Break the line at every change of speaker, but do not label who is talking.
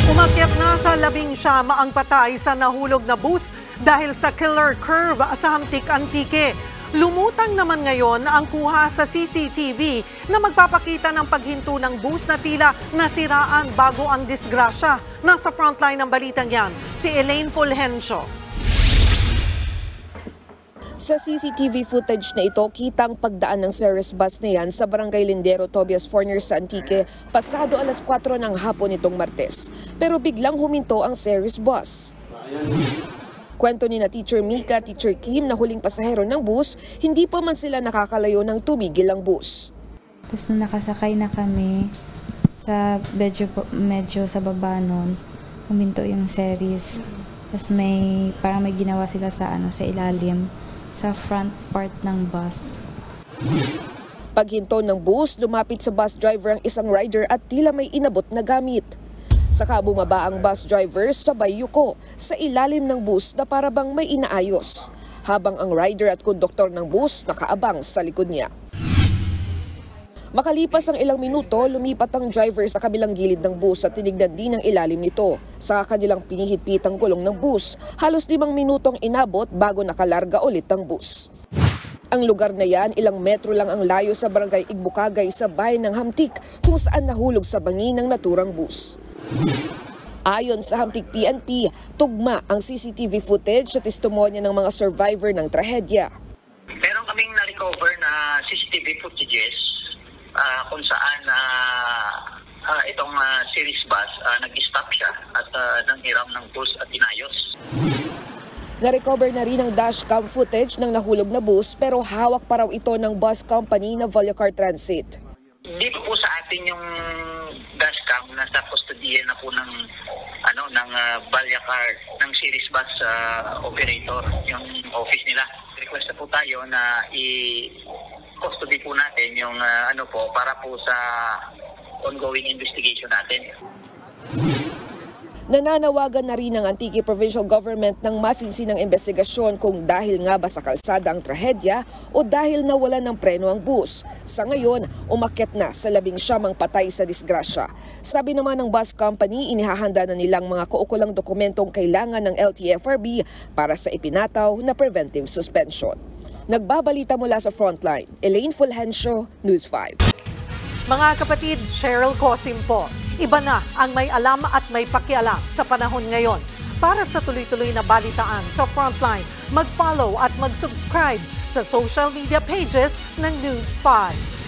Umakyat na sa 11 ang patay sa nahulog na bus dahil sa killer curve sa Hamtik Antique. Lumutang naman ngayon ang kuha sa CCTV na magpapakita ng paghinto ng bus na tila nasiraan bago ang disgrasya. Nasa frontline ng balitang yan, si Elaine Fulgencio.
Sa CCTV footage na ito, kitang pagdaan ng Ceres bus na yan sa Barangay Lindero, Tobias Forner sa Antique pasado alas 4 ng hapon nitong Martes. Pero biglang huminto ang Ceres bus. Kwento ni na Teacher Mika, Teacher Kim na huling pasahero ng bus, hindi pa man sila nakakalayo ng tumigil ang bus.
Tapos nung nakasakay na kami, sa medyo sa baba nun, huminto yung Ceres. Tapos parang may ginawa sila sa ilalim, sa front part ng bus.
Paghinto ng bus, lumapit sa bus driver ang isang rider at tila may inabot na gamit. Saka bumaba ang bus driver sabay yuko sa ilalim ng bus na para bang may inaayos, habang ang rider at konduktor ng bus nakaabang sa likod niya. Makalipas ang ilang minuto, lumipat ang driver sa kabilang gilid ng bus at tinignan din ang ilalim nito. Sa kanilang pinihitpit ang gulong ng bus, halos 5 minutong inabot bago nakalarga ulit ang bus. Ang lugar na yan, ilang metro lang ang layo sa barangay Igbukagay sa bayan ng Hamtik kung saan nahulog sa bangin ng naturang bus. Ayon sa Hamtik PNP, tugma ang CCTV footage sa testimonya ng mga survivor ng trahedya.
Meron kaming na-recover na CCTV footages kung saan itong series bus nag-stop siya at nanghiram ng bus at inayos.
Na-recover na rin ang dashcam footage ng nahulog na bus pero hawak pa raw ito ng bus company na Voliocar Transit.
Dito po sa atin yung dashcam, nasa kustodiyan na po ng Voliocar, ng series bus operator, yung office nila. Request na po tayo na custody po natin yung para po sa ongoing investigation natin.
Nananawagan na rin ang Antique Provincial Government ng masinsinang investigasyon kung dahil nga ba sa kalsada ang trahedya o dahil nawalan ng preno ang bus. Sa ngayon, umakyat na sa 11 patay sa disgrasya. Sabi naman ng bus company, inihahanda na nilang mga kaukulang dokumentong kailangan ng LTFRB para sa ipinataw na preventive suspension. Nagbabalita mula sa Frontline, Elaine Fulgencio, News 5.
Mga kapatid, Cheryl Cosim po. Iba na ang may alam at may pakialam sa panahon ngayon. Para sa tuloy-tuloy na balitaan sa Frontline, mag-follow at mag-subscribe sa social media pages ng News 5.